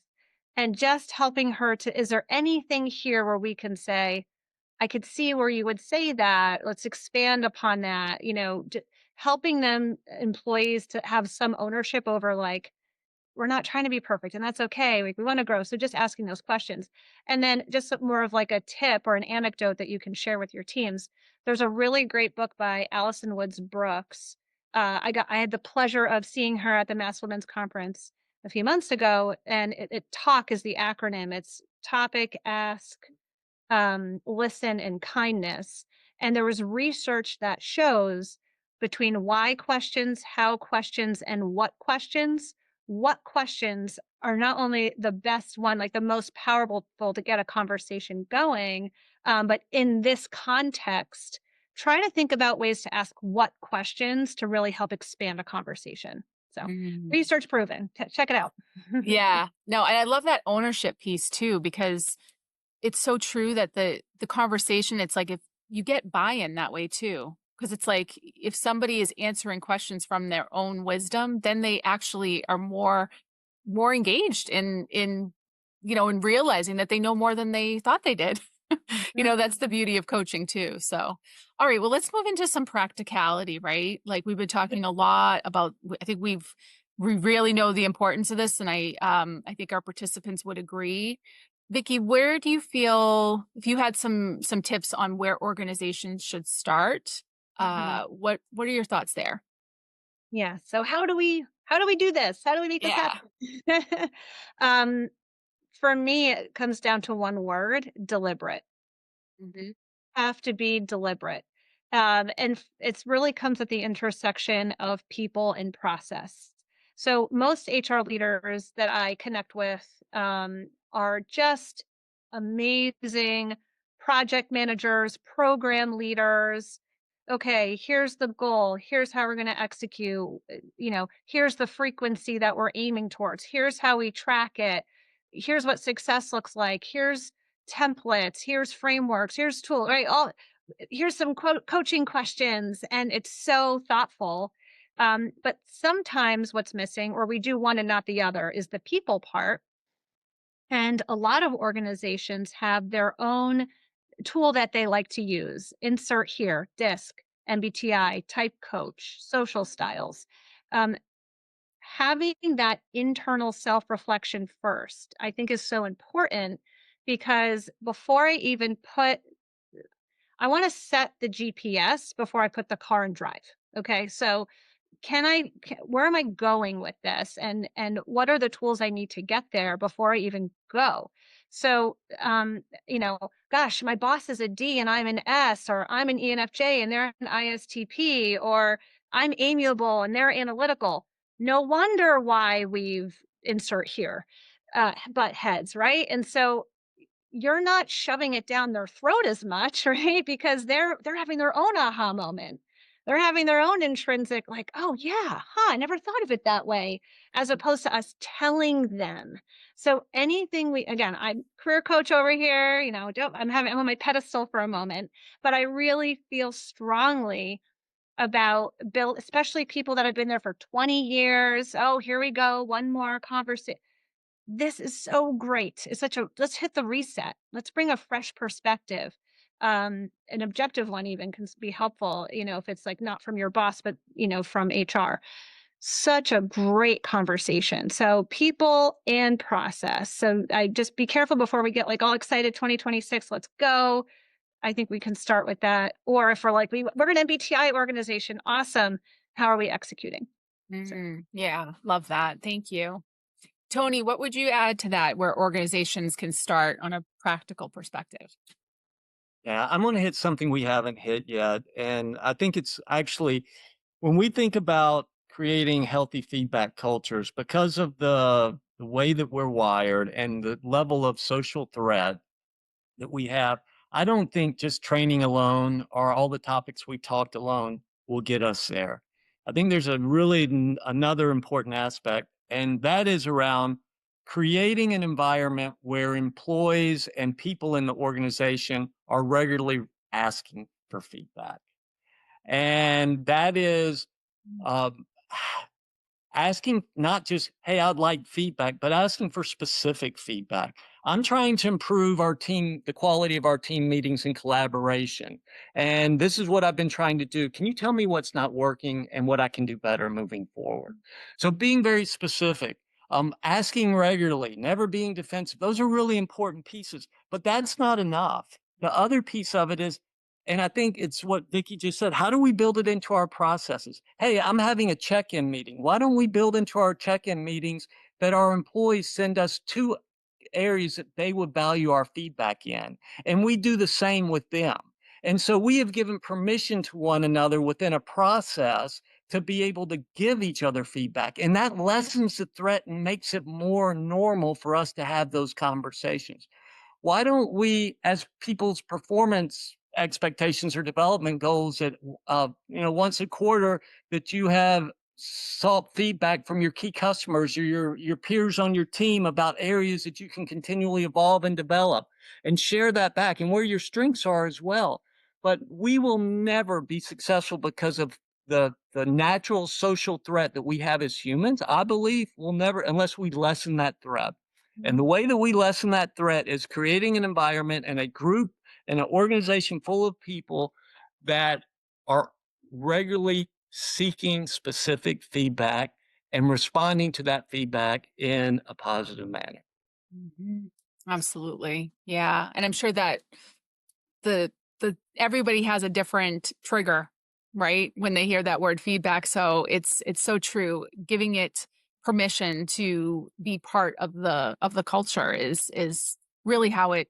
Speaker 2: And just helping her to, is there anything here where we can say, I could see where you would say that. Let's expand upon that. Helping them, employees, to have some ownership over, like, we're not trying to be perfect, and that's okay. Like, we want to grow. So just asking those questions. And then just more of like a tip or an anecdote that you can share with your teams. There's a really great book by Allison Woods Brooks. I had the pleasure of seeing her at the Mass Women's Conference a few months ago, and TALK is the acronym. It's topic, ask, listen, and kindness. And there was research that shows between why questions, how questions, and what questions are not only the best one, like the most powerful to get a conversation going, but in this context, try to think about ways to ask what questions to really help expand a conversation. So,
Speaker 1: Mm.
Speaker 2: research proven. Check it out.
Speaker 1: Yeah. No, and I love that ownership piece too, because it's so true that the conversation, it's like if you get buy-in that way too. Because it's like if somebody is answering questions from their own wisdom, then they actually are more engaged in realizing that they know more than they thought they did.
Speaker 2: Mhm.
Speaker 1: That's the beauty of coaching too. So, all right, well, let's move into some practicality, right? Like we've been talking a lot about, I think we really know the importance of this, and I think our participants would agree. Vicky, where do you feel, if you had some tips on where organizations should start,
Speaker 2: Mhm.
Speaker 1: what are your thoughts there?
Speaker 2: Yeah. So how do we do this? How do we make this
Speaker 1: Yeah.
Speaker 2: happen? um, for me, it comes down to one word: deliberate.
Speaker 1: Hmm.
Speaker 2: Have to be deliberate. And it's really comes at the intersection of people and process. So most HR leaders that I connect with are just amazing project managers, program leaders. Okay, here's the goal. Here's how we're going to execute. Here's the frequency that we're aiming towards. Here's how we track it. Here's what success looks like. Here's templates, here's frameworks, here's tool, right? All here's some coaching questions, and it's so thoughtful. But sometimes what's missing, or we do one and not the other, is the people part. And a lot of organizations have their own tool that they like to use. Insert here, DISC, MBTI, type coach, social styles. Um, Having that internal self reflection first, I think, is so important, because before I even I want to set the GPS before I put the car in drive. Okay. So where am I going with this, and what are the tools I need to get there before I even go? So gosh, my boss is a D and I'm an S, or I'm an ENFJ and they're an ISTP, or I'm amiable and they're analytical. No wonder why we've insert here butt heads, right? And so you're not shoving it down their throat as much, right? Because they're having their own aha moment. They're having their own intrinsic, like, oh yeah, huh, I never thought of it that way, as opposed to us telling them. So anything again, I'm career coach over here, I'm on my pedestal for a moment, but I really feel strongly about build, especially people that have been there for 20 years. Oh, here we go, one more conversation. This is so great. It's such a let's hit the reset. Let's bring a fresh perspective. An objective one even can be helpful, if it's like not from your boss, but from HR. Such a great conversation. So people and process. So I just be careful before we get like all excited. 2026, let's go. I think we can start with that. Or if we're like, we're an MBTI organization, awesome. How are we executing? So.
Speaker 1: Yeah, love that. Thank you. Tony, what would you add to that, where organizations can start on a practical perspective?
Speaker 3: Yeah, I'm going to hit something we haven't hit yet. And I think it's actually, when we think about creating healthy feedback cultures, because of the way that we're wired and the level of social threat that we have, I don't think just training alone or all the topics we talked alone will get us there. I think there's a really another important aspect, and that is around creating an environment where employees and people in the organization are regularly asking for feedback. And that is um, asking not just, hey, I'd like feedback, but asking for specific feedback. I'm trying to improve our team, the quality of our team meetings and collaboration. And this is what I've been trying to do. Can you tell me what's not working and what I can do better moving forward? So being very specific, asking regularly, never being defensive. Those are really important pieces, but that's not enough. The other piece of it is, and I think it's what Vicky just said. How do we build it into our processes? Hey, I'm having a check-in meeting. Why don't we build into our check-in meetings that our employees send us 2 areas that they would value our feedback in, and we do the same with them. And so we have given permission to one another within a process to be able to give each other feedback, and that lessens the threat and makes it more normal for us to have those conversations. Why don't we, as people's performance expectations or development goals, that once a quarter that you have sought feedback from your key customers or your peers on your team about areas that you can continually evolve and develop, and share that back and where your strengths are as well. But we will never be successful because of the natural social threat that we have as humans. I believe we'll never, unless we lessen that threat. And the way that we lessen that threat is creating an environment and a group and an organization full of people that are regularly seeking specific feedback and responding to that feedback in a positive manner.
Speaker 1: Mhm. Absolutely. Yeah. And I'm sure that the everybody has a different trigger, right? When they hear that word feedback. So it's so true. Giving it permission to be part of the culture is really how it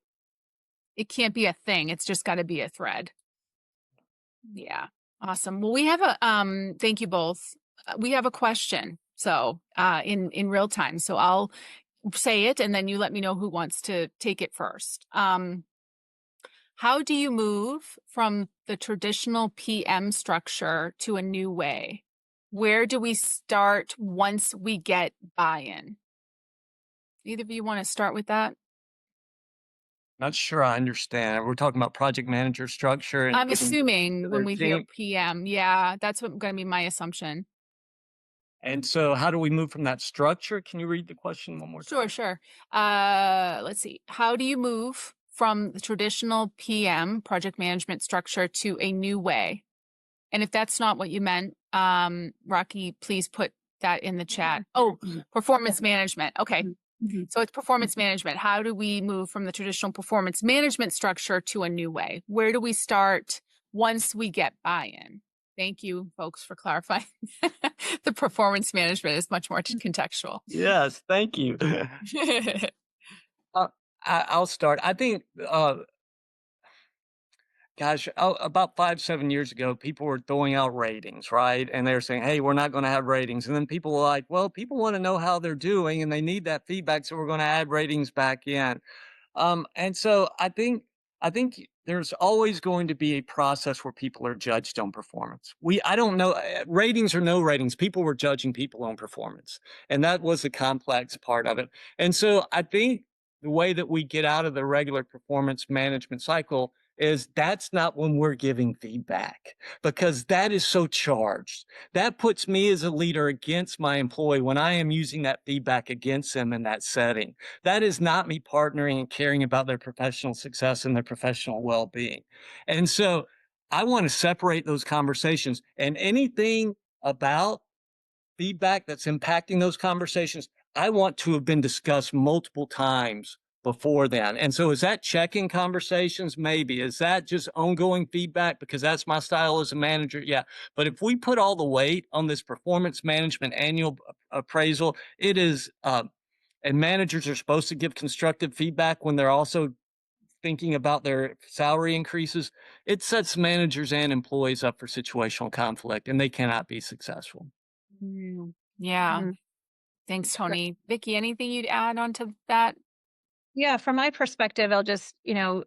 Speaker 1: can't be a thing. It's just got to be a thread. Yeah. Awesome. Well, we have thank you both. We have a question. So, in real time. So I'll say it and then you let me know who wants to take it first. How do you move from the traditional PM structure to a new way? Where do we start once we get buy-in? Either of you want to start with that?
Speaker 3: Not sure I understand. We're talking about project manager structure and
Speaker 1: I'm
Speaker 3: giving to
Speaker 1: assuming when
Speaker 3: their
Speaker 1: we hear
Speaker 3: team.
Speaker 1: PM, yeah, that's what gonna be my assumption.
Speaker 3: And so how do we move from that structure? Can you read the question one more
Speaker 1: Sure,
Speaker 3: time?
Speaker 1: sure. Let's see. How do you move from the traditional PM, project management structure, to a new way? And if that's not what you meant, Rocky, please put that in the chat. Oh, performance management. Okay. So it's performance management. How do we move from the traditional performance management structure to a new way? Where do we start once we get buy-in? Thank you, folks, for clarifying. The performance management is much more contextual.
Speaker 3: Yes, thank you. Uh, I'll start. I think, gosh, about 5, 7 years ago, people were throwing out ratings, right? And they were saying, hey, we're not going to have ratings. And then people were like, well, people want to know how they're doing and they need that feedback. So we're going to add ratings back in. And so I think there's always going to be a process where people are judged on performance. I don't know, ratings or no ratings, people were judging people on performance, and that was the complex part of it. And so I think the way that we get out of the regular performance management cycle is that's not when we're giving feedback, because that is so charged. That puts me as a leader against my employee when I am using that feedback against them in that setting. That is not me partnering and caring about their professional success and their professional well-being. And so I want to separate those conversations, and anything about feedback that's impacting those conversations, I want to have been discussed multiple times before then. And so is that check-in conversations? Maybe. Is that just ongoing feedback because that's my style as a manager? Yeah. But if we put all the weight on this performance management annual appraisal, it is and managers are supposed to give constructive feedback when they're also thinking about their salary increases. It sets managers and employees up for situational conflict, and they cannot be successful.
Speaker 1: Yeah.
Speaker 2: Mhm.
Speaker 1: Thanks, Tony. Vicky, anything you'd add on to that?
Speaker 2: Yeah, from my perspective, I'll just, I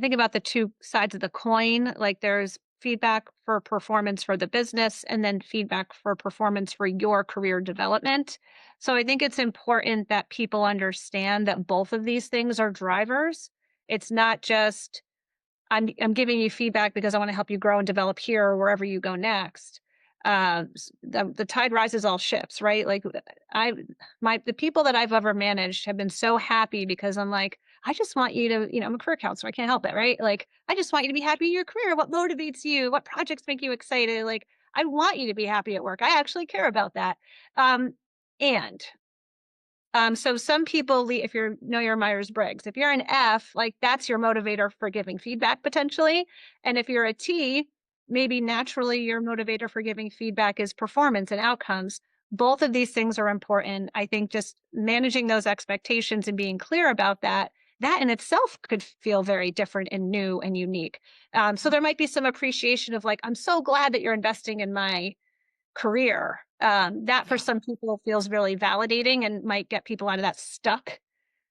Speaker 2: think about the two sides of the coin. Like there's feedback for performance for the business and then feedback for performance for your career development. So I think it's important that people understand that both of these things are drivers. It's not just I'm giving you feedback because I want to help you grow and develop here or wherever you go next. The tide rises all ships, right? Like I the people that I've ever managed have been so happy because I'm like, I just want you to, I'm a career counselor. I can't help it, right? Like I just want you to be happy in your career. What motivates you? What projects make you excited? Like I want you to be happy at work. I actually care about that. And so some people, if you know your Myers-Briggs, if you're an F, like that's your motivator for giving feedback potentially. And if you're a T, maybe naturally your motivator for giving feedback is performance and outcomes. Both of these things are important. I think just managing those expectations and being clear about that, that in itself could feel very different and new and unique. So there might be some appreciation of like, I'm so glad that you're investing in my career. That for
Speaker 1: Yeah.
Speaker 2: some people feels really validating and might get people out of that stuck.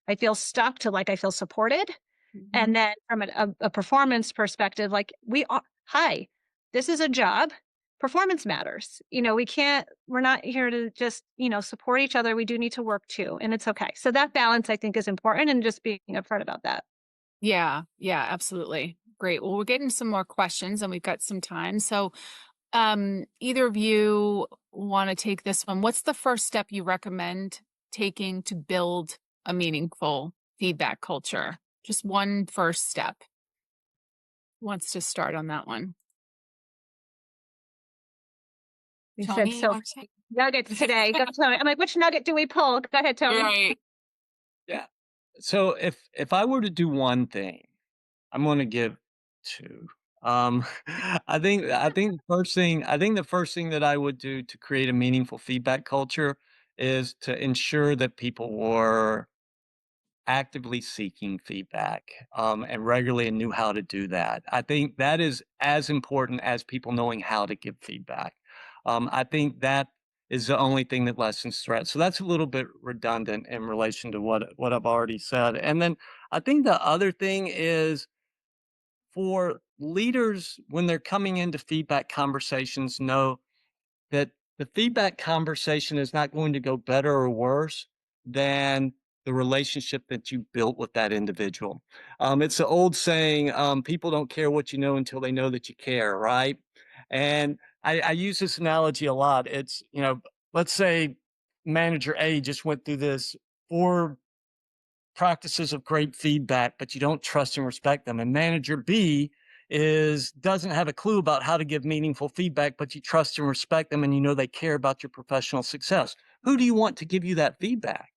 Speaker 2: I feel stuck to like I feel supported.
Speaker 1: Mhm.
Speaker 2: And then from a performance perspective, like we are, hi, this is a job. Performance matters. We're not here to just, support each other. We do need to work too. And it's okay. So that balance I think is important and just being upfront about that.
Speaker 1: Yeah, yeah, absolutely. Great. Well, we're getting some more questions and we've got some time. So, either of you want to take this one? What's the first step you recommend taking to build a meaningful feedback culture? Just one first step. Who wants to start on that one?
Speaker 2: You said
Speaker 1: Tony, you
Speaker 2: so
Speaker 1: want to
Speaker 2: nuggets
Speaker 1: say?
Speaker 2: today. Go, Tony. I'm like, which nugget do we pull? Go ahead, Tony.
Speaker 1: Right.
Speaker 3: Yeah. So if I were to do one thing, I'm going to give two. I think the first thing that I would do to create a meaningful feedback culture is to ensure that people were actively seeking feedback, and regularly and knew how to do that. I think that is as important as people knowing how to give feedback. I think that is the only thing that lessens threat. So that's a little bit redundant in relation to what I've already said. And then I think the other thing is for leaders when they're coming into feedback conversations, know that the feedback conversation is not going to go better or worse than the relationship that you built with that individual. It's the old saying, people don't care what you know until they know that you care, right? And I use this analogy a lot. It's, let's say manager A just went through this 4 practices of great feedback, but you don't trust and respect them. And manager B doesn't have a clue about how to give meaningful feedback, but you trust and respect them, and you know they care about your professional success. Who do you want to give you that feedback?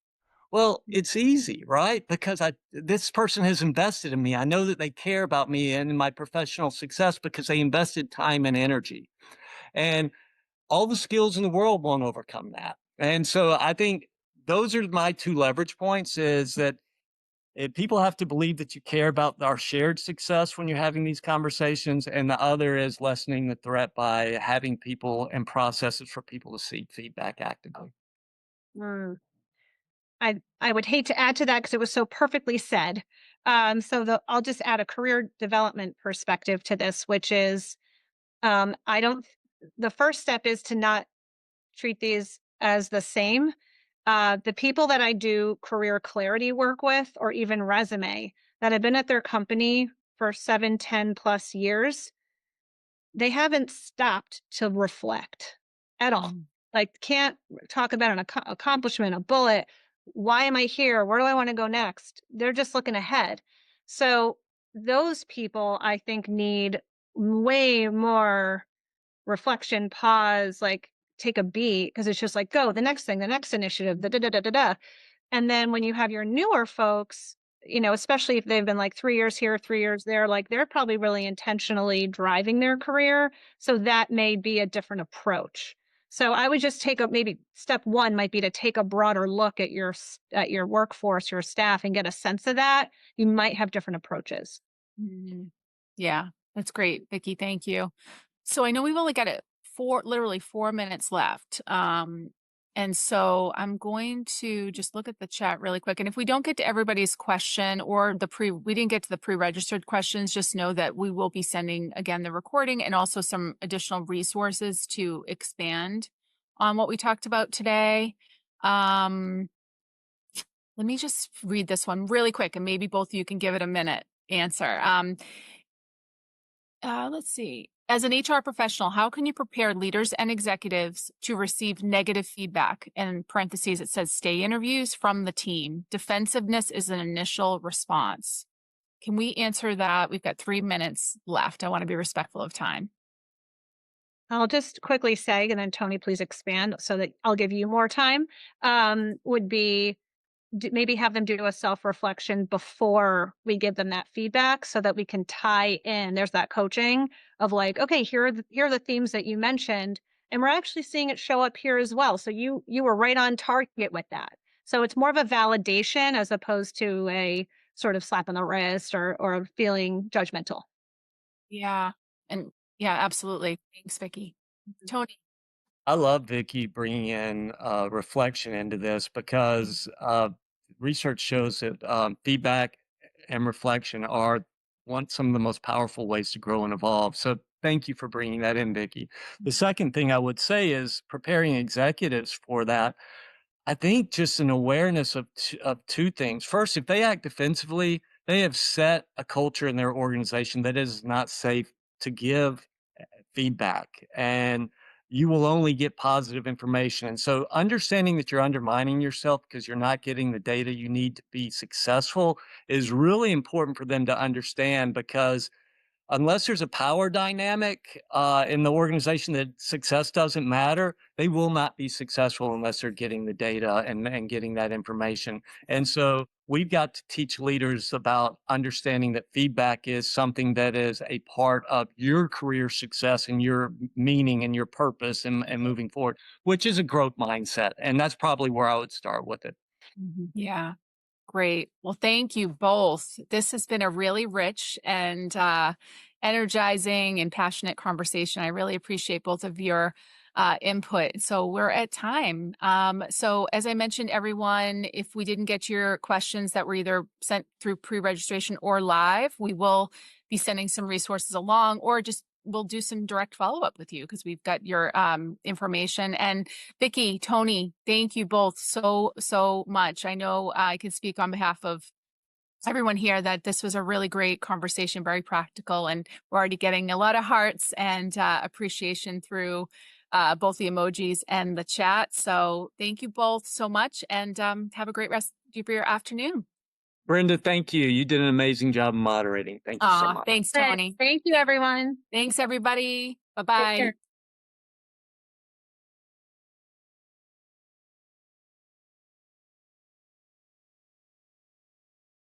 Speaker 3: Well, it's easy, right? Because this person has invested in me. I know that they care about me and my professional success because they invested time and energy. And all the skills in the world won't overcome that. And so I think those are my 2 leverage points is that people have to believe that you care about our shared success when you're having these conversations. And the other is lessening the threat by having people and processes for people to seek feedback actively.
Speaker 2: Mm. I would hate to add to that because it was so perfectly said. I'll just add a career development perspective to this, which is I don't. The first step is to not treat these as the same. The people that I do career clarity work with, or even resume, that have been at their company for 7, 10 plus years, they haven't stopped to reflect at all.
Speaker 1: Mhm.
Speaker 2: Like, can't talk about an accomplishment, a bullet. Why am I here? Where do I want to go next? They're just looking ahead. So those people, I think, need way more reflection, pause, like take a beat, because it's just like, go, the next thing, the next initiative, da da da da da da. And then when you have your newer folks, especially if they've been like 3 years here, 3 years there, like they're probably really intentionally driving their career. So that may be a different approach. So I would just maybe step one might be to take a broader look at at your workforce, your staff, and get a sense of that. You might have different approaches.
Speaker 1: Mhm. Yeah, that's great, Vicky. Thank you. So I know we've only got literally 4 minutes left. And so I'm going to just look at the chat really quick. And if we don't get to everybody's question or we didn't get to the pre-registered questions, just know that we will be sending again the recording and also some additional resources to expand on what we talked about today. Um, Let me just read this one really quick, and maybe both of you can give it a minute answer. Let's see. As an HR professional, how can you prepare leaders and executives to receive negative feedback? In parentheses, it says stay interviews from the team. Defensiveness is an initial response. Can we answer that? We've got 3 minutes left. I want to be respectful of time.
Speaker 2: I'll just quickly say, and then Tony, please expand so that I'll give you more time. Would be maybe have them do a self-reflection before we give them that feedback so that we can tie in. There's that coaching of like, okay, here are the themes that you mentioned, and we're actually seeing it show up here as well. So you were right on target with that. So it's more of a validation as opposed to a sort of slap on the wrist or feeling judgmental.
Speaker 1: Yeah. And yeah, absolutely. Thanks, Vicky. Tony.
Speaker 3: I love Vicky bringing in reflection into this because research shows that feedback and reflection are some of the most powerful ways to grow and evolve. So thank you for bringing that in, Vicky. The second thing I would say is preparing executives for that. I think just an awareness of 2 things. First, if they act defensively, they have set a culture in their organization that is not safe to give feedback, and you will only get positive information. And so understanding that you're undermining yourself because you're not getting the data you need to be successful is really important for them to understand, because unless there's a power dynamic in the organization that success doesn't matter, they will not be successful unless they're getting the data and getting that information. And so we've got to teach leaders about understanding that feedback is something that is a part of your career success and your meaning and your purpose and moving forward, which is a growth mindset. And that's probably where I would start with it.
Speaker 1: Yeah. Great. Well, thank you both. This has been a really rich and energizing and passionate conversation. I really appreciate both of your input. So we're at time. So as I mentioned, everyone, if we didn't get your questions that were either sent through pre-registration or live, we will be sending some resources along, or just we'll do some direct follow-up with you because we've got your information. And Vicki, Tony, thank you both so much. I know I can speak on behalf of everyone here that this was a really great conversation, very practical, and we're already getting a lot of hearts and appreciation through both the emojis and the chat. So thank you both so much, and have a great rest of your afternoon.
Speaker 3: Brenda, thank you. You did an amazing job moderating. Thank you so much.
Speaker 1: Thanks, Tony.
Speaker 2: Thank you, everyone.
Speaker 1: Thanks, everybody.
Speaker 2: Take
Speaker 1: Bye-bye.
Speaker 2: care.